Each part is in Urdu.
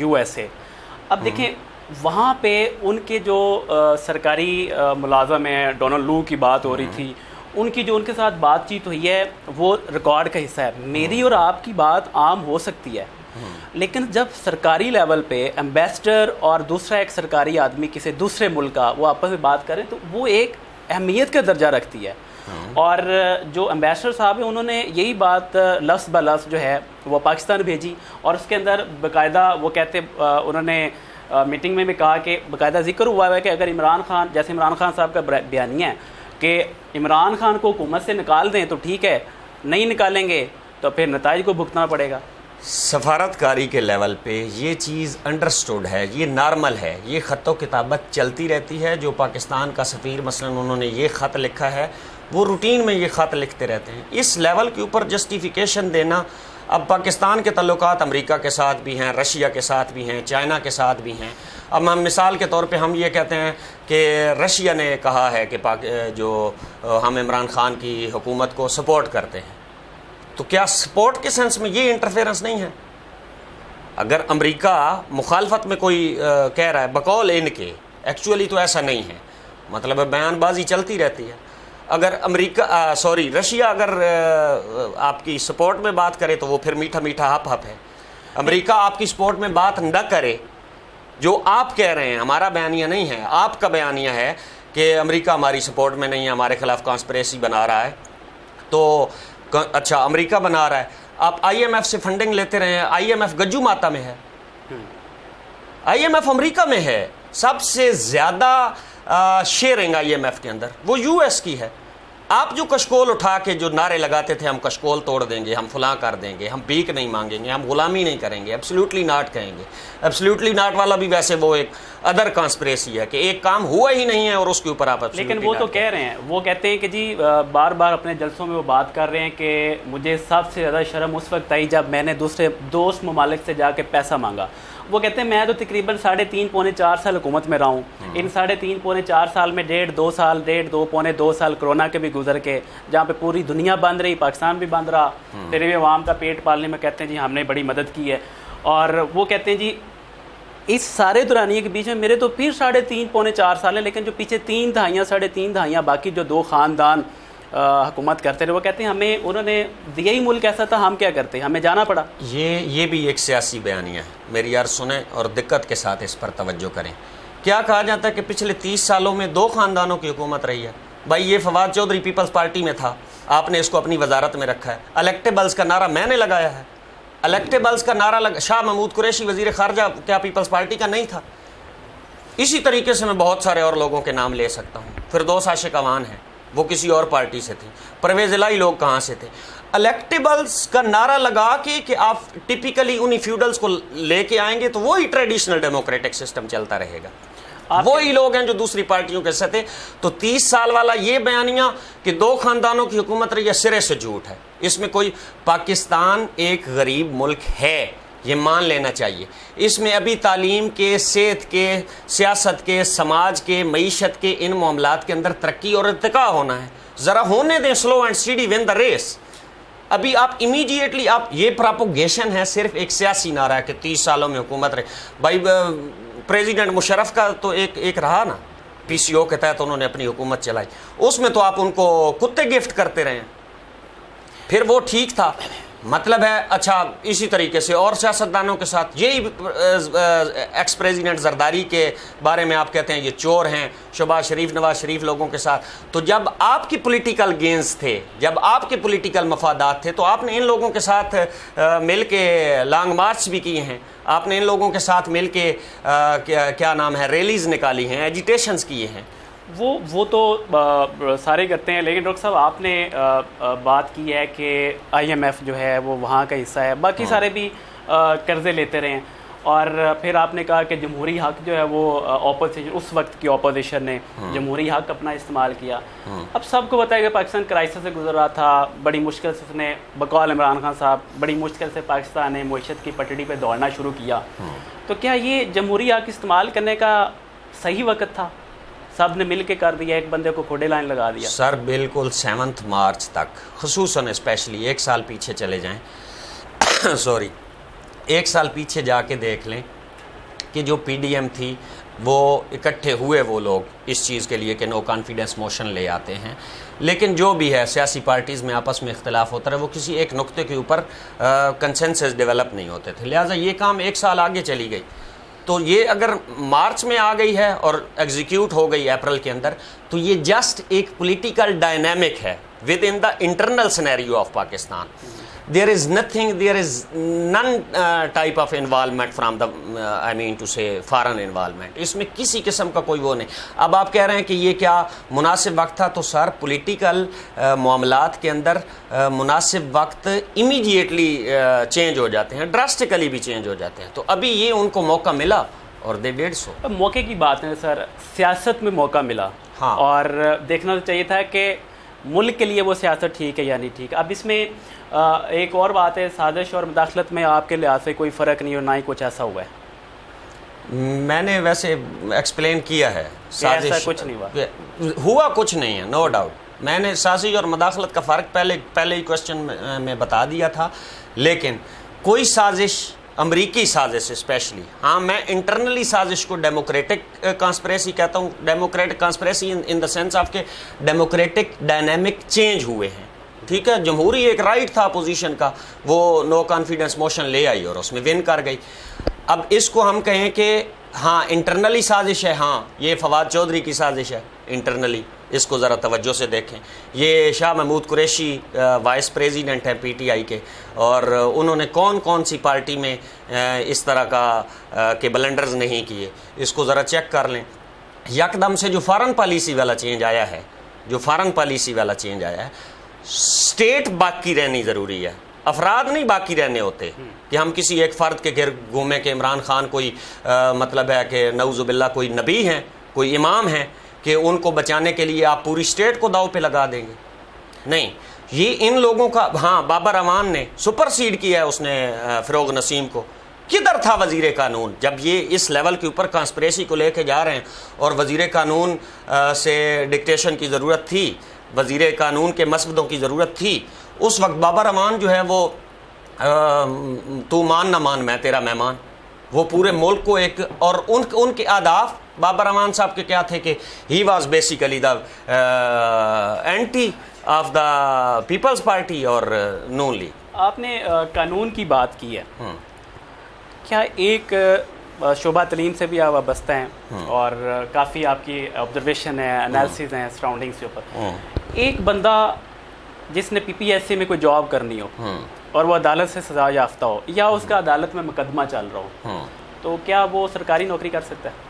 USA اب دیکھیں وہاں پہ ان کے جو سرکاری ملازم ہیں، ڈونلڈ لو کی بات ہو رہی تھی، ان کی جو ان کے ساتھ بات چیت ہوئی ہے وہ ریکارڈ کا حصہ ہے. میری اور آپ کی بات عام ہو سکتی ہے، لیکن جب سرکاری لیول پہ ایمبیسڈر اور دوسرا ایک سرکاری آدمی کسی دوسرے ملک کا وہ آپس میں بات کریں تو وہ ایک اہمیت کا درجہ رکھتی ہے. اور جو ایمبیسڈر صاحب ہیں انہوں نے یہی بات لفظ بہ لفظ جو ہے وہ پاکستان بھیجی، اور اس کے اندر باقاعدہ وہ کہتے انہوں نے میٹنگ میں بھی کہا کہ باقاعدہ ذکر ہوا ہے کہ اگر عمران خان، جیسے عمران خان صاحب کا بیانیہ ہے کہ عمران خان کو حکومت سے نکال دیں تو ٹھیک ہے، نہیں نکالیں گے تو پھر نتائج کو بھگتنا پڑے گا. سفارتکاری کے لیول پہ یہ چیز انڈرسٹوڈ ہے، یہ نارمل ہے، یہ خط و کتابت چلتی رہتی ہے. جو پاکستان کا سفیر مثلا انہوں نے یہ خط لکھا ہے وہ روٹین میں یہ خط لکھتے رہتے ہیں. اس لیول کے اوپر جسٹیفیکیشن دینا، اب پاکستان کے تعلقات امریکہ کے ساتھ بھی ہیں، رشیا کے ساتھ بھی ہیں، چائنا کے ساتھ بھی ہیں. اب ہم مثال کے طور پہ ہم یہ کہتے ہیں کہ رشیا نے کہا ہے کہ جو ہم عمران خان کی حکومت کو سپورٹ کرتے ہیں، تو کیا سپورٹ کے سینس میں یہ انٹرفیرنس نہیں ہے؟ اگر امریکہ مخالفت میں کوئی کہہ رہا ہے بقول ان کے، ایکچولی تو ایسا نہیں ہے، مطلب بیان بازی چلتی رہتی ہے. اگر رشیا اگر آپ کی سپورٹ میں بات کرے تو وہ پھر میٹھا میٹھا ہپ ہپ ہے. امریکہ آپ کی سپورٹ میں بات نہ کرے، جو آپ کہہ رہے ہیں، ہمارا بیانیہ نہیں ہے، آپ کا بیانیہ ہے کہ امریکہ ہماری سپورٹ میں نہیں ہے، ہمارے خلاف کانسپریسی بنا رہا ہے. تو اچھا امریکہ بنا رہا ہے، آپ آئی ایم ایف سے فنڈنگ لیتے رہے ہیں. آئی ایم ایف گجو ماتا میں ہے، آئی ایم ایف امریکہ میں ہے. سب سے زیادہ شیئرنگ آئی ایم ایف کے اندر وہ یو ایس کی ہے. آپ جو کشکول اٹھا کے جو نعرے لگاتے تھے، ہم کشکول توڑ دیں گے، ہم فلاں کر دیں گے، ہم بھیک نہیں مانگیں گے، ہم غلامی نہیں کریں گے، ایبسلیوٹلی ناٹ کہیں گے. ایبسلیوٹلی ناٹ والا بھی ویسے وہ ایک ادر کانسپریسی ہے کہ ایک کام ہوا ہی نہیں ہے اور اس کے اوپر آپ لیکن وہ تو کہہ رہے ہیں، وہ کہتے ہیں کہ جی بار بار اپنے جلسوں میں وہ بات کر رہے ہیں کہ مجھے سب سے زیادہ شرم اس وقت آئی جب میں نے دوسرے دوست ممالک سے جا کے پیسہ مانگا. وہ کہتے ہیں میں تو تقریباً 3.5 پونے 4 سال حکومت میں رہا ہوں. ان 3.5 پونے 4 سال میں 1.5 پونے 2 سال کرونا کے بھی گزر کے، جہاں پہ پوری دنیا بند رہی، پاکستان بھی بند رہا، پھر بھی عوام کا پیٹ پالنے میں کہتے ہیں جی ہم نے بڑی مدد کی ہے. اور وہ کہتے ہیں جی اس سارے دورانیے کے بیچ میں میرے تو پھر 3.5 پونے 4 سال ہیں، لیکن جو پیچھے 3 دہائیاں 3.5 دہائیاں باقی جو 2 خاندان حکومت کرتے رہے، وہ کہتے ہیں ہمیں انہوں نے دیا ہی ملک ایسا تھا، ہم کیا کرتے، ہمیں جانا پڑا. یہ بھی ایک سیاسی بیانیہ ہے. میری یار سنیں اور دقت کے ساتھ اس پر توجہ کریں. کیا کہا جاتا ہے کہ پچھلے 30 سالوں میں 2 خاندانوں کی حکومت رہی ہے. بھائی یہ فواد چودھری پیپلز پارٹی میں تھا، آپ نے اس کو اپنی وزارت میں رکھا ہے. الیکٹیبلز کا نعرہ میں نے لگایا ہے. الیکٹیبلز کا نعرہ شاہ محمود قریشی وزیر خارجہ کیا پیپلز پارٹی کا نہیں تھا؟ اسی طریقے سے میں بہت سارے اور لوگوں کے نام لے سکتا ہوں. فردوس عاشق اوان ہے، وہ کسی اور پارٹی سے تھی. پرویز الہی لوگ کہاں سے تھے؟ الیکٹیبلز کا نعرہ لگا کے کہ آپ ٹپیکلی انہی فیوڈلز کو لے کے آئیں گے تو وہی ٹریڈیشنل ڈیموکریٹک سسٹم چلتا رہے گا. وہی لوگ ہیں جو دوسری پارٹیوں کے ساتھ. تو 30 سال والا یہ بیانیہ کہ 2 خاندانوں کی حکومت رہی ہے سرے سے جھوٹ ہے. اس میں کوئی، پاکستان ایک غریب ملک ہے، یہ مان لینا چاہیے. اس میں ابھی تعلیم کے، صحت کے، سیاست کے، سماج کے، معیشت کے ان معاملات کے اندر ترقی اور ارتقاء ہونا ہے. ذرا ہونے دیں، slow and steady win the race. ابھی آپ امیڈیٹلی آپ یہ پراپوگیشن ہے، صرف ایک سیاسی نعرہ ہے کہ 30 سالوں میں حکومت رہے. بھائی پریزیڈنٹ مشرف کا تو ایک رہا نا، پی سی او کے تحت انہوں نے اپنی حکومت چلائی، اس میں تو آپ ان کو کتے گفٹ کرتے رہے ہیں، پھر وہ ٹھیک تھا. مطلب ہے اچھا اسی طریقے سے اور سیاستدانوں کے ساتھ یہی ایکس پریزیڈنٹ زرداری کے بارے میں آپ کہتے ہیں یہ چور ہیں، شہباز شریف، نواز شریف لوگوں کے ساتھ. تو جب آپ کی پولیٹیکل گینز تھے، جب آپ کے پولیٹیکل مفادات تھے، تو آپ نے ان لوگوں کے ساتھ مل کے لانگ مارچ بھی کیے ہیں، آپ نے ان لوگوں کے ساتھ مل کے کیا نام ہے ریلیز نکالی ہیں، ایجیٹیشنز کیے ہیں. وہ تو سارے کرتے ہیں. لیکن ڈاکٹر صاحب آپ نے بات کی ہے کہ آئی ایم ایف جو ہے وہ وہاں کا حصہ ہے، باقی سارے بھی قرضے لیتے رہے ہیں. اور پھر آپ نے کہا کہ جمہوری حق جو ہے وہ اپوزیشن، اس وقت کی اپوزیشن نے جمہوری حق اپنا استعمال کیا. اب سب کو پتہ ہے کہ پاکستان کرائسس سے گزر رہا تھا، بڑی مشکل سے اس نے بقول عمران خان صاحب بڑی مشکل سے پاکستان نے معیشت کی پٹڑی پہ دوڑنا شروع کیا. تو کیا یہ جمہوری حق استعمال کرنے کا صحیح وقت تھا؟ سب نے مل کے کر دیا، ایک بندے کو کوڈے لائن لگا دیا. سر بالکل 7 مارچ تک، خصوصاً اسپیشلی 1 سال پیچھے چلے جائیں 1 سال پیچھے جا کے دیکھ لیں کہ جو پی ڈی ایم تھی وہ اکٹھے ہوئے وہ لوگ اس چیز کے لیے کہ نو کانفیڈنس موشن لے آتے ہیں، لیکن جو بھی ہے سیاسی پارٹیز میں آپس میں اختلاف ہوتا رہا، وہ کسی ایک نقطے کے اوپر کنسنسس ڈیولپ نہیں ہوتے تھے، لہٰذا یہ کام 1 سال آگے چلی گئی۔ تو یہ اگر مارچ میں آ گئی ہے اور ایگزیکیوٹ ہو گئی اپریل کے اندر، تو یہ جسٹ ایک پولیٹیکل ڈائنامک ہے with in the internal scenario of Pakistan. there is none type of involvement from the I mean to say foreign involvement، اس میں کسی قسم کا کوئی وہ نہیں۔ اب آپ کہہ رہے ہیں کہ یہ کیا مناسب وقت تھا، تو سر پولیٹیکل معاملات کے اندر مناسب وقت امیڈیٹلی چینج ہو جاتے ہیں، ڈراسٹیکلی بھی چینج ہو جاتے ہیں، تو ابھی یہ ان کو موقع ملا اور دے ڈیڈ سو۔ اب موقع کی بات ہے سر، سیاست میں موقع ملا، ہاں، اور دیکھنا چاہیے تھا کہ ملک کے لیے وہ سیاست ٹھیک ہے یا نہیں ٹھیک۔ اب اس میں ایک اور بات ہے، سازش اور مداخلت میں آپ کے لحاظ سے کوئی فرق نہیں اور نہ ہی کچھ ایسا ہوا ہے؟ میں نے ویسے ایکسپلین کیا ہے، ایسا کچھ نہیں ہوا کچھ نہیں ہے، نو ڈاؤٹ۔ میں نے سازش اور مداخلت کا فرق پہلے ہی کوشچن میں بتا دیا تھا، لیکن کوئی سازش، امریکی سازش اسپیشلی، ہاں میں انٹرنلی سازش کو ڈیموکریٹک کانسپریسی کہتا ہوں، democratic conspiracy in the sense of کہ ڈیموکریٹک ڈائنامک چینج ہوئے ہیں، ٹھیک ہے، جمہوری ایک رائٹ تھا اپوزیشن کا، وہ نو کانفیڈنس موشن لے آئی اور اس میں ون کر گئی۔ اب اس کو ہم کہیں کہ ہاں انٹرنلی سازش ہے، ہاں یہ فواد چودھری کی سازش ہے انٹرنلی، اس کو ذرا توجہ سے دیکھیں۔ یہ شاہ محمود قریشی وائس پریزیڈنٹ ہیں پی ٹی آئی کے، اور انہوں نے کون سی پارٹی میں اس طرح کا کہ بلنڈرز نہیں کیے، اس کو ذرا چیک کر لیں۔ یکدم سے جو فارن پالیسی والا چینج آیا ہے، اسٹیٹ باقی رہنی ضروری ہے، افراد نہیں باقی رہنے ہوتے کہ ہم کسی ایک فرد کے گرد گھومیں کہ عمران خان کوئی مطلب ہے کہ نعوذ باللہ کوئی نبی ہیں، کوئی امام ہیں کہ ان کو بچانے کے لیے آپ پوری اسٹیٹ کو داؤ پہ لگا دیں گے، نہیں۔ یہ ان لوگوں کا، ہاں بابر امان نے سپر سیڈ کیا ہے اس نے فروغ نسیم کو، کدھر تھا وزیر قانون جب یہ اس لیول کے اوپر کانسپریسی کو لے کے جا رہے ہیں، اور وزیر قانون سے ڈکٹیشن کی ضرورت تھی، وزیر قانون کے مسودوں کی ضرورت تھی، اس وقت بابر امان جو ہے وہ تو مان نہ مان میں تیرا مہمان، وہ پورے ملک کو ایک، اور ان کے اہداف بابر امان صاحب کے کیا تھے کہ he was basically the anti of the Peoples Party اور نون لیگ۔ آپ نے قانون کی بات کی ہے، کیا ایک شعبہ تعلیم سے بھی آپ وابستہ ہیں اور کافی آپ کی آبزرویشن ہے، انالیسز ہیں سراؤنڈنگس کے اوپر، ایک بندہ جس نے پی پی ایس سی میں کوئی جاب کرنی ہو اور وہ عدالت سے سزا یافتہ ہو یا اس کا عدالت میں مقدمہ چل رہا ہو، تو کیا وہ سرکاری نوکری کر سکتا ہے؟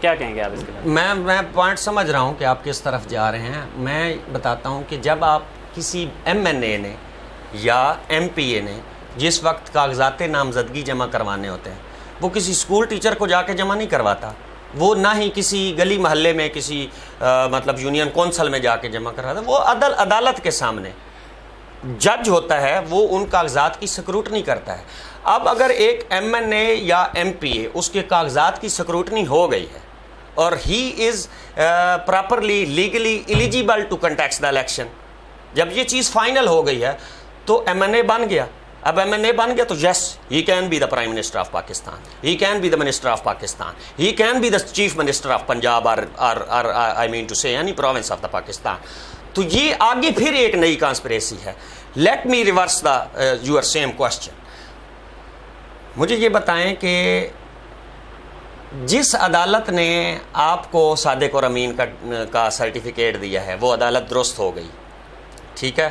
کیا کہیں گے آپ اس کے بارے میں؟ میں پوائنٹ سمجھ رہا ہوں کہ آپ کس طرف جا رہے ہیں۔ میں بتاتا ہوں کہ جب آپ کسی ایم این اے نے یا ایم پی اے نے جس وقت کاغذات نامزدگی جمع کروانے ہوتے ہیں، وہ کسی اسکول ٹیچر کو جا کے جمع نہیں کرواتا، وہ نہ ہی کسی گلی محلے میں کسی مطلب یونین کونسل میں جا کے جمع کرواتا، وہ عدالت کے سامنے جج ہوتا ہے، وہ ان کاغذات کی سکروٹنی کرتا ہے۔ اب اگر ایک ایم این اے یا ایم پی اے اس کے کاغذات کی سکروٹنی ہو گئی ہے اور he is properly legally eligible to contest the election, جب یہ چیز فائنل ہو گئی ہے تو ایم این اے بن گیا۔ اب ایم این اے بن گیا تو yes he can be the prime minister of Pakistan, he can be the minister of Pakistan, he can be the chief minister of Punjab اور I mean to say any province of the Pakistan. تو یہ آگے پھر ایک نئی کانسپریسی ہے۔ Let me reverse the your same question. مجھے یہ بتائیں کہ جس عدالت نے آپ کو صادق اور امین کا سرٹیفکیٹ دیا ہے وہ عدالت درست ہو گئی، ٹھیک ہے۔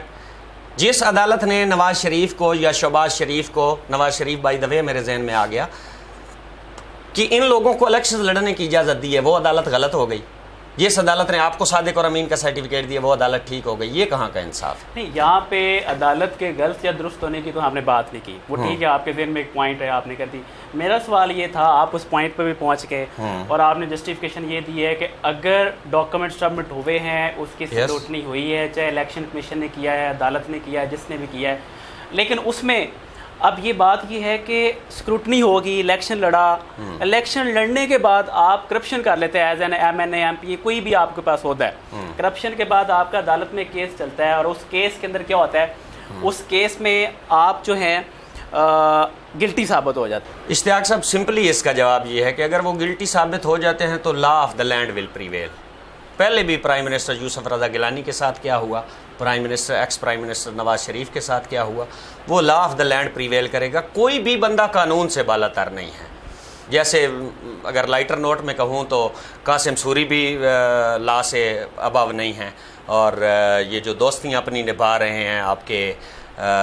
جس عدالت نے نواز شریف کو یا شہباز شریف کو، نواز شریف بائی دا وے میرے ذہن میں آ گیا، کہ ان لوگوں کو الیکشن لڑنے کی اجازت دی ہے، وہ عدالت غلط ہو گئی۔ جس عدالت نے آپ کو صادق اور امین کا سرٹیفکیٹ دیا وہ عدالت ٹھیک ہو گئی، یہ کہاں کا انصاف؟ نہیں، یہاں پہ عدالت کے غلط یا درست ہونے کی تو ہم نے بات نہیں کی، وہ ٹھیک ہے، آپ کے ذہن میں ایک پوائنٹ ہے، آپ نے کر دی۔ میرا سوال یہ تھا، آپ اس پوائنٹ پہ بھی پہنچ گئے اور آپ نے جسٹیفیکیشن یہ دی ہے کہ اگر ڈاکومنٹ سبمٹ ہوئے ہیں، اس کی سکروٹنی ہوئی ہے، چاہے الیکشن کمیشن نے کیا ہے، عدالت نے کیا ہے، جس نے بھی کیا ہے، لیکن اس میں اب یہ بات یہ ہے کہ سکروٹنی ہوگی، الیکشن لڑا، الیکشن لڑنے کے بعد آپ کرپشن کر لیتے ہیں as an M N A M P A, کوئی بھی آپ کے پاس ہوتا ہے، کرپشن کے بعد آپ کا عدالت میں کیس چلتا ہے، اور اس کیس کے اندر کیا ہوتا ہے، اس کیس میں آپ جو ہیں گلٹی ثابت ہو جاتے ہیں؟ اشتیاق صاحب سمپلی اس کا جواب یہ ہے کہ اگر وہ گلٹی ثابت ہو جاتے ہیں تو law of the land will prevail. پہلے بھی پرائم منسٹر یوسف رضا گیلانی کے ساتھ کیا ہوا, ex prime minister Nawaz Sharif کے ساتھ کیا ہوا, وہ law of the land prevail کرے گا. کوئی بھی بندہ قانون سے بالا تر نہیں ہے. جیسے اگر لائٹر نوٹ میں کہوں تو قاسم سوری بھی لا سے ابو نہیں ہیں, اور یہ جو دوستیاں اپنی نبھا رہے ہیں آپ کے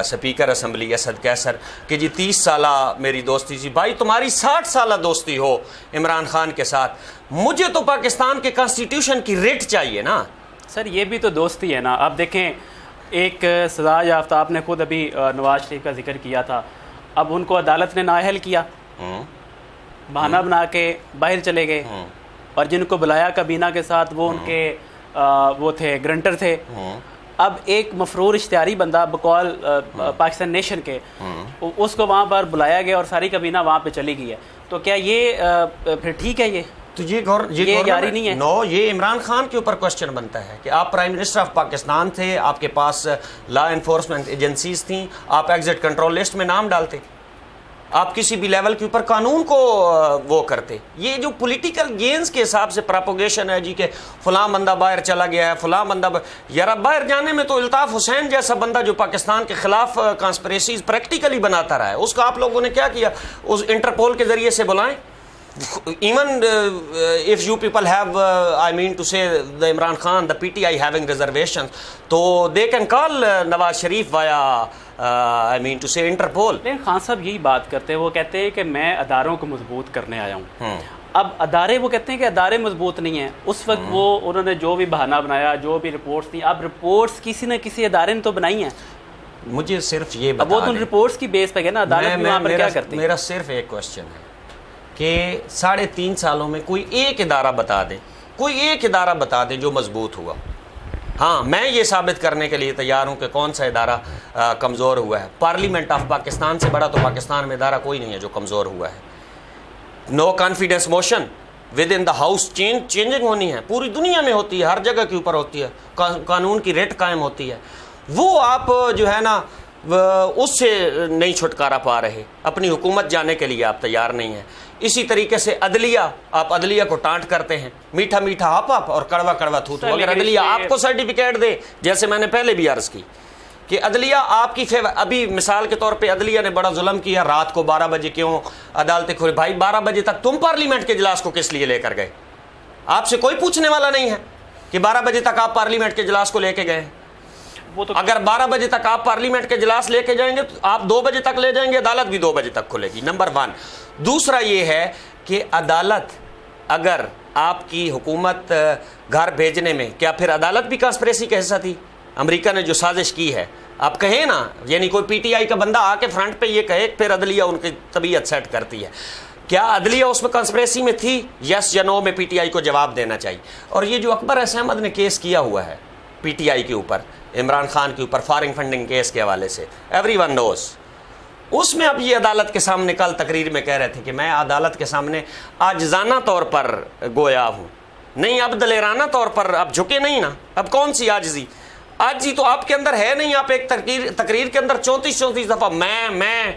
سپیکر اسمبلی اسد کیسر کہ جی 30 سالہ میری دوستی تھی. بھائی تمہاری 60 سالہ دوستی ہو عمران خان کے ساتھ, مجھے تو پاکستان کے کانسٹیٹیوشن کی ریٹ چاہیے نا. سر یہ بھی تو دوستی ہے نا. آپ دیکھیں ایک سزا یافتہ, آپ نے خود ابھی نواز شریف کا ذکر کیا تھا, اب ان کو عدالت نے نااہل کیا, بہانہ بنا کے باہر چلے گئے, اور جن کو بلایا کابینہ کے ساتھ وہ ان کے وہ تھے گرنٹر تھے. اب ایک مفرور اشتہاری بندہ بقول پاکستان نیشن کے, اس کو وہاں پر بلایا گیا اور ساری کابینہ وہاں پہ چلی گئی ہے. تو کیا یہ پھر ٹھیک ہے؟ یہ تو یہ جاری نہیں ہے. نو, یہ عمران خان کے اوپر کوشچن بنتا ہے کہ آپ پرائم منسٹر آف پاکستان تھے, آپ کے پاس لا انفورسمنٹ ایجنسیز تھیں, آپ ایگزٹ کنٹرول لسٹ میں نام ڈالتے, آپ کسی بھی لیول کے اوپر قانون کو وہ کرتے. یہ جو پولیٹیکل گینز کے حساب سے پراپوگیشن ہے جی کہ فلاں بندہ باہر چلا گیا ہے, فلاں بندہ یار باہر جانے میں تو الطاف حسین جیسا بندہ جو پاکستان کے خلاف کانسپریسیز پریکٹیکلی بناتا رہا ہے, اس کا آپ لوگوں نے کیا کیا؟ اس انٹرپول کے ذریعے سے بلائیں. Even if you people have, I mean to say, the Imran Khan, the PTI having reservations, so they can call Nawaz Sharif via, I mean to say, Interpol. لیکن خان صاحب یہی بات کرتے ہیں, وہ کہتے ہیں کہ میں اداروں کو مضبوط کرنے آیا ہوں. اب ادارے, وہ کہتے ہیں کہ ادارے مضبوط نہیں ہیں. اس وقت وہ انہوں نے جو بھی بہانہ بنایا, جو بھی رپورٹس تھیں, اب رپورٹس کسی نہ کسی ادارے نے تو بنائی ہیں. مجھے صرف یہ بتا اب وہ تو رپورٹس کی بیس پہ گئے نا, عدالت میں وہاں پر کیا کرتی ہے. میرا صرف ایک کوشچن ہے کہ 3.5 سالوں میں کوئی ایک ادارہ بتا دے, کوئی ایک ادارہ بتا دے جو مضبوط ہوا. ہاں, میں یہ ثابت کرنے کے لیے تیار ہوں کہ کون سا ادارہ کمزور ہوا ہے. پارلیمنٹ آف پاکستان سے بڑا تو پاکستان میں ادارہ کوئی نہیں ہے جو کمزور ہوا ہے. No confidence motion within the house changing ہونی ہے, پوری دنیا میں ہوتی ہے, ہر جگہ کے اوپر ہوتی ہے, قانون کی ریٹ قائم ہوتی ہے. وہ آپ جو ہے نا اس سے نہیں چھٹکارا پا رہے, اپنی حکومت جانے کے لیے آپ تیار نہیں ہیں. اسی طریقے سے عدلیہ, آپ عدلیہ کو ٹانٹ کرتے ہیں, میٹھا میٹھا آپ اور کڑوا کڑوا تھوتو. اگر عدلیہ آپ کو سرٹیفکیٹ دے, جیسے میں نے پہلے بھی عرض کی کہ عدلیہ آپ کی فیور, ابھی مثال کے طور پہ عدلیہ نے بڑا ظلم کیا, رات کو 12 بجے کیوں عدالتیں کھولی. بھائی 12 بجے تک تم پارلیمنٹ کے اجلاس کو کس لیے لے کر گئے؟ آپ سے کوئی پوچھنے والا نہیں ہے کہ 12 بجے تک آپ پارلیمنٹ کے اجلاس کو لے کے گئے. اگر 12 بجے تک آپ پارلیمنٹ کے اجلاس لے کے جائیں گے تو آپ 2 بجے تک لے جائیں گے, عدالت بھی 2 بجے تک کھلے گی. نمبر 1. دوسرا یہ ہے کہ عدالت, اگر آپ کی حکومت گھر بھیجنے میں, کیا پھر عدالت بھی کانسپریسی کا حصہ تھی؟ امریکہ نے جو سازش کی ہے, آپ کہیں نا, یعنی کوئی پی ٹی آئی کا بندہ آ کے فرنٹ پہ یہ کہے, پھر عدلیہ ان کی طبیعت سیٹ کرتی ہے. کیا عدلیہ اس میں کانسپریسی میں تھی؟ یس یا نو میں پی ٹی آئی کو جواب دینا چاہیے. اور یہ جو اکبر ایس احمد نے کیس کیا ہوا ہے پی ٹی آئی کے اوپر, عمران خان کے اوپر, فارن فنڈنگ کیس کے حوالے سے, ایوری ون نوز, اس میں اب یہ عدالت کے سامنے کل تقریر میں کہہ رہے تھے کہ میں عدالت کے سامنے عاجزانہ طور پر گویا ہوں. نہیں, اب دلیرانہ طور پر اب جھکے نہیں نا. اب کون سی عاجزی تو آپ کے اندر ہے نہیں. آپ ایک تقریر کے اندر 34 دفعہ میں,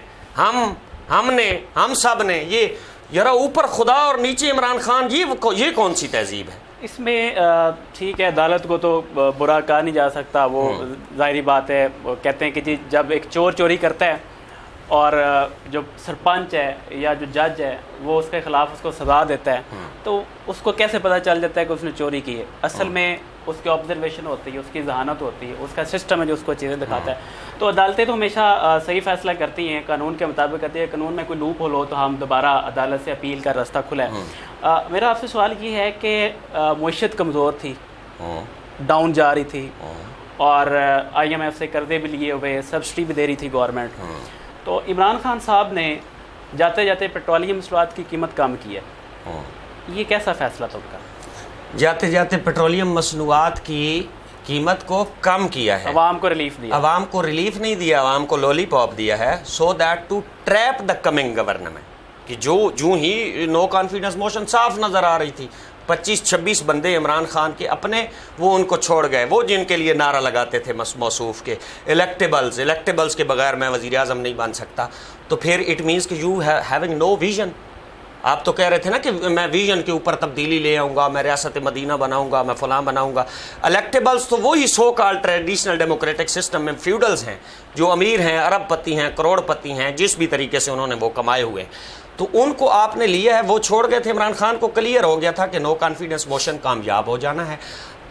ہم نے, ہم سب نے, یہ یارا اوپر خدا اور نیچے عمران خان, یہ کون سی تہذیب ہے؟ اس میں ٹھیک ہے, عدالت کو تو برا کہا نہیں جا سکتا, وہ ظاہری بات ہے. وہ کہتے ہیں کہ جی جب ایک چور چوری کرتا ہے اور جو سرپنچ ہے یا جو جج ہے وہ اس کے خلاف اس کو سزا دیتا ہے, تو اس کو کیسے پتہ چل جاتا ہے کہ اس نے چوری کی ہے؟ اصل میں اس کی آبزرویشن ہوتی ہے, اس کی ذہانت ہوتی ہے, اس کا سسٹم ہے جو اس کو چیزیں دکھاتا ہے. تو عدالتیں تو ہمیشہ صحیح فیصلہ کرتی ہیں, قانون کے مطابق کرتی ہے. قانون میں کوئی لوپ ہول ہو تو ہم دوبارہ عدالت سے اپیل کا راستہ کھلا ہے. میرا آپ سے سوال یہ ہے کہ معیشت کمزور تھی, ڈاؤن جا رہی تھی, اور IMF سے قرضے بھی لیے ہوئے, سبسڈی بھی دے رہی تھی گورنمنٹ. تو عمران خان صاحب نے جاتے جاتے پیٹرولیم مصنوعات کی قیمت کم کی ہے. یہ کیسا فیصلہ تھا ان کا؟ جاتے جاتے پیٹرولیم مصنوعات کی قیمت کو کم کیا ہے, عوام کو ریلیف دیا. عوام کو ریلیف نہیں دیا, عوام کو لولی پاپ دیا ہے, so that to trap the coming government. کہ جو ہی نو کانفیڈنس موشن صاف نظر آ رہی تھی, 25-26 بندے عمران خان کے اپنے, وہ ان کو چھوڑ گئے, وہ جن کے لیے نعرہ لگاتے تھے موصوف کے الیکٹیبلز کے بغیر میں وزیر اعظم نہیں بن سکتا. تو پھر اٹ مینس کہ یو ہیونگ نو ویژن. آپ تو کہہ رہے تھے نا کہ میں ویژن کے اوپر تبدیلی لے آؤں گا, میں ریاست مدینہ بناؤں گا, میں فلاں بناؤں گا. الیکٹیبلس تو وہی سو کال ٹریڈیشنل ڈیموکریٹک سسٹم میں فیوڈلز ہیں جو امیر ہیں, ارب پتی ہیں, کروڑ پتی ہیں, جس بھی طریقے سے انہوں نے وہ کمائے ہوئے. تو ان کو آپ نے لیا ہے, وہ چھوڑ گئے تھے. عمران خان کو کلیئر ہو گیا تھا کہ نو کانفیڈنس موشن کامیاب ہو جانا ہے.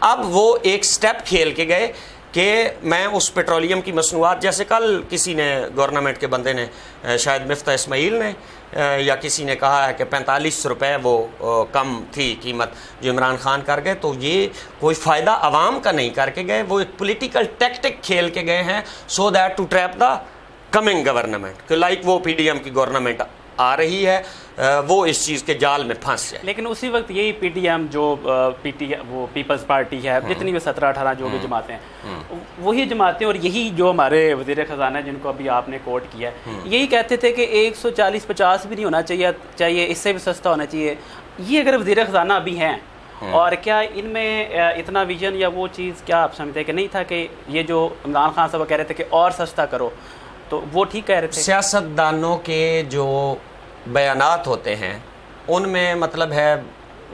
اب وہ ایک سٹیپ کھیل کے گئے کہ میں اس پیٹرولیم کی مصنوعات, جیسے کل کسی نے گورنمنٹ کے بندے نے, شاید مفتاح اسماعیل نے یا کسی نے کہا ہے کہ 45 روپے وہ کم تھی قیمت جو عمران خان کر گئے, تو یہ کوئی فائدہ عوام کا نہیں کر کے گئے, وہ ایک پولیٹیکل ٹیکٹک کھیل کے گئے ہیں so that to trap the coming government, کہ لائک وہ پی ڈی ایم کی گورنمنٹ آ رہی ہے, وہ اس چیز کے جال میں پھنس جائے. لیکن اسی وقت یہی پی ٹی ایم جو وہ پیپلز پارٹی ہے, جتنی بھی 17-18 جو بھی جماعتیں ہیں, وہی جماعتیں اور یہی جو ہمارے وزیر خزانہ جن کو ابھی آپ نے کوٹ کیا ہے, یہی کہتے تھے کہ 140-50 بھی نہیں ہونا چاہیے, اس سے بھی سستا ہونا چاہیے. یہ اگر وزیر خزانہ ابھی ہیں, اور کیا ان میں اتنا ویژن یا وہ چیز کیا آپ سمجھتے ہیں کہ نہیں تھا کہ یہ جو عمران خان صاحب کہہ رہے تھے کہ اور سستا کرو, تو وہ ٹھیک کہہ رہے تھے؟ سیاستدانوں کے جو بیانات ہوتے ہیں ان میں مطلب ہے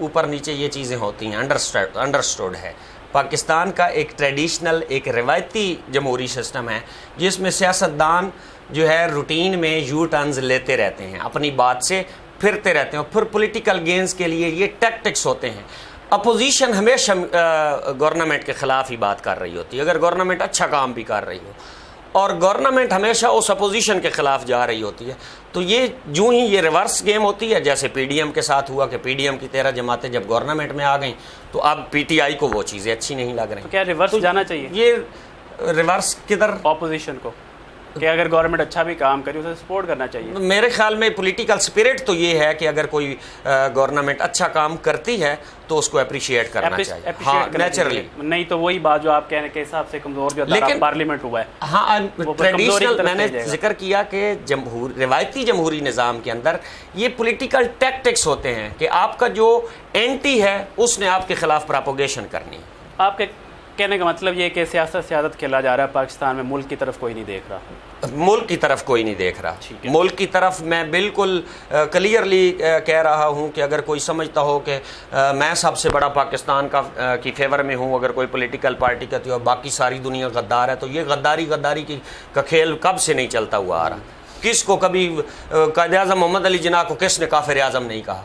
اوپر نیچے یہ چیزیں ہوتی ہیں, انڈرسٹوڈ ہے. پاکستان کا ایک ٹریڈیشنل, ایک روایتی جمہوری سسٹم ہے جس میں سیاستدان جو ہے روٹین میں یو ٹرنز لیتے رہتے ہیں, اپنی بات سے پھرتے رہتے ہیں, اور پھر پولیٹیکل گینز کے لیے یہ ٹیکٹکس ہوتے ہیں. اپوزیشن ہمیشہ گورنمنٹ کے خلاف ہی بات کر رہی ہوتی ہے, اگر گورنمنٹ اچھا کام بھی کر رہی ہو, اور گورنمنٹ ہمیشہ اس اپوزیشن کے خلاف جا رہی ہوتی ہے. تو یہ جو ہی یہ ریورس گیم ہوتی ہے, جیسے پی ڈی ایم کے ساتھ ہوا کہ پی ڈی ایم کی 13 جماعتیں جب گورنمنٹ میں آ گئیں تو اب پی ٹی آئی کو وہ چیزیں اچھی نہیں لگ رہی. تو کیا ریورس جانا چاہیے یہ ریورس کدھر؟ اپوزیشن کو, کہ اگر گورنمنٹ اچھا بھی کام کرے اسے سپورٹ کرنا چاہیے. میرے خیال میں پولیٹیکل سپرٹ تو یہ ہے کہ اگر کوئی گورنمنٹ اچھا کام کرتی ہے تو اس کو اپریشیٹ کرنا چاہیے. ہاں نیچرلی, نہیں تو وہی بات جو آپ کہنے کے حساب سے کمزور جو پارلیمنٹ ہوا ہے. ہاں ٹریڈیشنل میں نے ذکر کیا کہ روایتی جمہوری نظام کے اندر یہ پولیٹیکل ٹیکٹکس ہوتے ہیں کہ آپ کا جو اینٹی ہے اس نے آپ کے خلاف پراپوگیشن کرنی ہے. آپ کے کہنے کا مطلب یہ کہ سیاست کھیلا جا رہا ہے پاکستان میں, ملک کی طرف کوئی نہیں دیکھ رہا. ملک کی طرف کوئی نہیں دیکھ رہا. ملک کی طرف میں بالکل کلیئرلی کہہ رہا ہوں کہ اگر کوئی سمجھتا ہو کہ میں سب سے بڑا پاکستان کی فیور میں ہوں, اگر کوئی پولیٹیکل پارٹی کہتی ہے اور باقی ساری دنیا غدار ہے, تو یہ غداری کا کھیل کب سے نہیں چلتا ہوا آ رہا. کس کو کبھی قائد اعظم محمد علی جناح کو کس نے کافر اعظم نہیں کہا.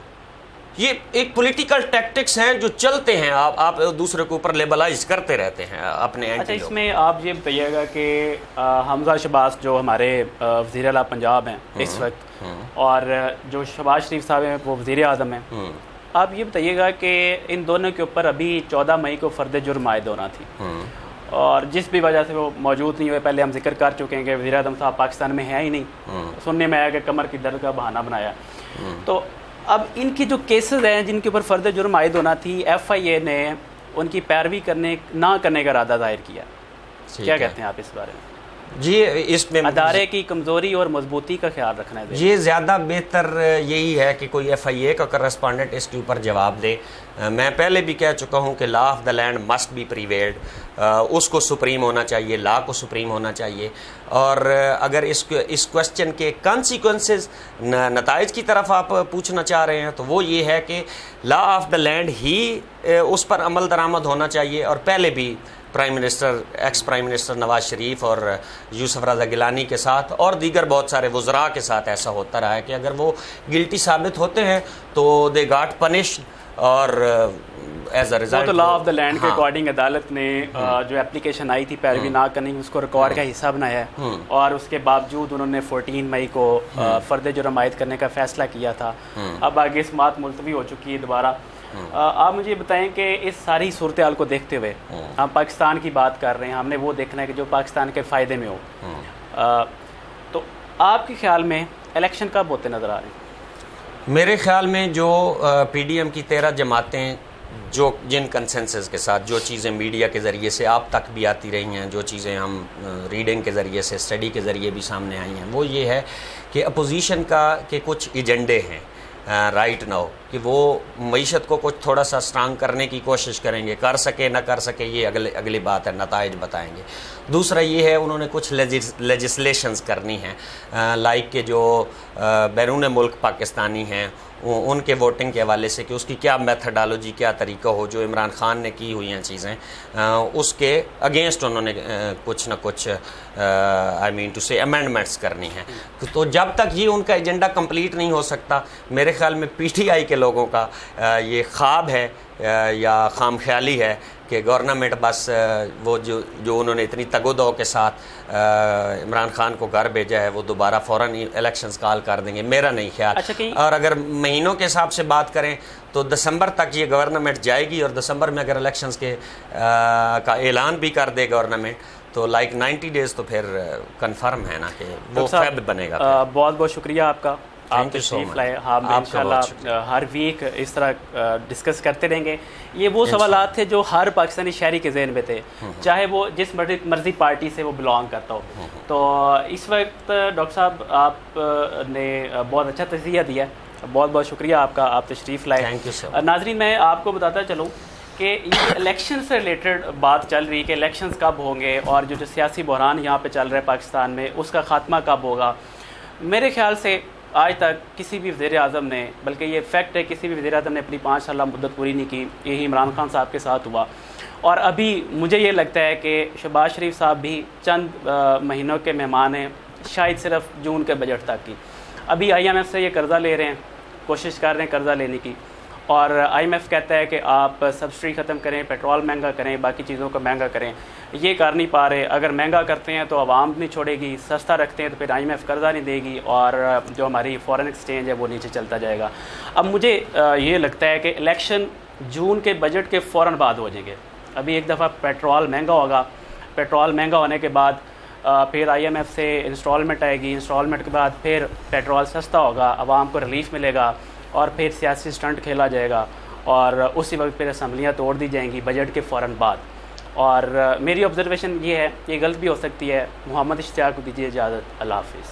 یہ ایک پولیٹیکل ٹیکٹکس ہیں جو چلتے ہیں, آپ دوسرے کے اوپر لیبلائز کرتے رہتے ہیں اپنے اینٹی. اچھا, اس میں آپ یہ بتائیے گا کہ حمزہ شہباز جو ہمارے وزیر اعلیٰ پنجاب ہیں اس وقت, اور جو شہباز شریف صاحب ہیں وہ وزیر اعظم ہیں, آپ یہ بتائیے گا کہ ان دونوں کے اوپر ابھی 14 مئی کو فرد جرم عائد ہونا تھی, اور جس بھی وجہ سے وہ موجود نہیں ہوئے, پہلے ہم ذکر کر چکے ہیں کہ وزیر اعظم صاحب پاکستان میں ہیں ہی نہیں, سننے میں آیا کہ کمر کی درد کا بہانہ بنایا. تو اب ان کی جو کیسز ہیں جن کے اوپر فرد جرم عائد ہونا تھی, ایف آئی اے نے ان کی پیروی نہ کرنے کا ارادہ ظاہر کیا. کیا کہتے ہیں آپ اس بارے میں؟ جی, اس میں ادارے کی کمزوری اور مضبوطی کا خیال رکھنا ہے. یہ زیادہ بہتر یہی ہے کہ کوئی ایف آئی اے کا کرسپونڈنٹ اس کے اوپر جواب دے. میں پہلے بھی کہہ چکا ہوں کہ law of the land must be prevailed, اس کو سپریم ہونا چاہیے, لا کو سپریم ہونا چاہیے. اور اگر اس کوشچن کے کانسیکوینسز, نتائج کی طرف آپ پوچھنا چاہ رہے ہیں, تو وہ یہ ہے کہ لا آف دا لینڈ ہی اس پر عمل درآمد ہونا چاہیے. اور پہلے بھی ایکس پرائم منسٹر نواز شریف اور یوسف رضا گیلانی کے ساتھ اور دیگر بہت سارے وزراء کے ساتھ ایسا ہوتا رہا ہے کہ اگر وہ گلٹی ثابت ہوتے ہیں تو دے گاٹ پنشڈ, اور as a result law of the land کے اکارڈنگ عدالت نے جو اپلیکیشن آئی تھی پیروی نہ کرنے کی, اس کو ریکارڈ کا حصہ بنایا ہے, اور اس کے باوجود انہوں نے 14 مئی کو فرد جرم عائد کرنے کا فیصلہ کیا تھا. اب آگے سماعت ملتوی ہو چکی ہے دوبارہ. آپ مجھے بتائیں کہ اس ساری صورتحال کو دیکھتے ہوئے, ہم پاکستان کی بات کر رہے ہیں, ہم نے وہ دیکھنا ہے کہ جو پاکستان کے فائدے میں ہو, تو آپ کے خیال میں الیکشن کب ہوتے نظر آ رہے ہیں؟ میرے خیال میں جو پی ڈی ایم کی 13 جماعتیں جن کنسنسس کے ساتھ جو چیزیں میڈیا کے ذریعے سے آپ تک بھی آتی رہی ہیں, جو چیزیں ہم ریڈنگ کے ذریعے سے, اسٹڈی کے ذریعے بھی سامنے آئی ہیں, وہ یہ ہے کہ اپوزیشن کے کچھ ایجنڈے ہیں رائٹ ناؤ کہ وہ معیشت کو کچھ تھوڑا سا اسٹرانگ کرنے کی کوشش کریں گے، کر سکے نہ کر سکے یہ اگلی بات ہے، نتائج بتائیں گے۔ دوسرا یہ ہے انہوں نے کچھ لیجسلیشنز کرنی ہیں، لائک کہ جو بیرون ملک پاکستانی ہیں ان کے ووٹنگ کے حوالے سے کہ اس کی کیا میتھڈالوجی، کیا طریقہ ہو، جو عمران خان نے کی ہوئی ہیں چیزیں اس کے اگینسٹ انہوں نے کچھ نہ کچھ آئی مین ٹو سے امینڈمنٹس کرنی ہیں۔ تو جب تک یہ ان کا ایجنڈا کمپلیٹ نہیں ہو سکتا، میرے خیال میں پی ٹی آئی کے لوگوں کا یہ خواب ہے یا خام خیالی ہے کہ گورنمنٹ بس وہ جو انہوں نے اتنی تگ و دو کے ساتھ عمران خان کو گھر بھیجا ہے وہ دوبارہ فوراً الیکشنز کال کر دیں گے، میرا نہیں خیال۔ اور اگر مہینوں کے حساب سے بات کریں تو دسمبر تک یہ گورنمنٹ جائے گی، اور دسمبر میں اگر الیکشنز کے کا اعلان بھی کر دے گورنمنٹ تو لائک 90 ڈیز تو پھر کنفرم ہے نا کہ وہ فیب بنے گا۔ بہت بہت شکریہ آپ کا، آپ تشریف لائے۔ ہم انشاءاللہ ہر ویک اس طرح ڈسکس کرتے رہیں گے۔ یہ وہ سوالات تھے جو ہر پاکستانی شہری کے ذہن میں تھے، چاہے وہ جس مرضی پارٹی سے وہ بلانگ کرتا ہو۔ تو اس وقت ڈاکٹر صاحب آپ نے بہت اچھا تجزیہ دیا ہے، بہت بہت شکریہ آپ کا، آپ تشریف لائے۔ ناظرین میں آپ کو بتاتا چلوں کہ یہ الیکشن سے ریلیٹڈ بات چل رہی کہ الیکشنز کب ہوں گے، اور جو سیاسی بحران یہاں پہ چل رہا ہے پاکستان میں اس کا خاتمہ کب ہوگا۔ میرے خیال سے آج تک کسی بھی وزیر اعظم نے، بلکہ یہ فیکٹ ہے کسی بھی وزیر اعظم نے اپنی 5 سالہ مدت پوری نہیں کی، یہی عمران خان صاحب کے ساتھ ہوا۔ اور ابھی مجھے یہ لگتا ہے کہ شہباز شریف صاحب بھی چند مہینوں کے مہمان ہیں، شاید صرف جون کے بجٹ تک کی۔ ابھی آئی ایم ایف سے یہ قرضہ لے رہے ہیں، کوشش کر رہے ہیں قرضہ لینے کی، اور آئی ایم ایف کہتا ہے کہ آپ سبسڈی ختم کریں، پیٹرول مہنگا کریں، باقی چیزوں کو مہنگا کریں، یہ کر نہیں پا رہے۔ اگر مہنگا کرتے ہیں تو عوام نہیں چھوڑے گی، سستا رکھتے ہیں تو پھر آئی ایم ایف قرضہ نہیں دے گی، اور جو ہماری فارن ایکسچینج ہے وہ نیچے چلتا جائے گا۔ اب مجھے یہ لگتا ہے کہ الیکشن جون کے بجٹ کے فوراً بعد ہو جائیں گے۔ ابھی ایک دفعہ پیٹرول مہنگا ہوگا، پیٹرول مہنگا ہونے کے بعد پھر آئی ایم ایف سے انسٹالمنٹ آئے گی، انسٹالمنٹ کے بعد پھر پیٹرول سستا ہوگا، عوام کو ریلیف ملے گا، اور پھر سیاسی سٹنٹ کھیلا جائے گا، اور اسی وقت پھر اسمبلیاں توڑ دی جائیں گی بجٹ کے فوراً بعد۔ اور میری آبزرویشن یہ ہے، یہ غلط بھی ہو سکتی ہے۔ محمد اشتیاق کو دیجیے اجازت، اللہ حافظ۔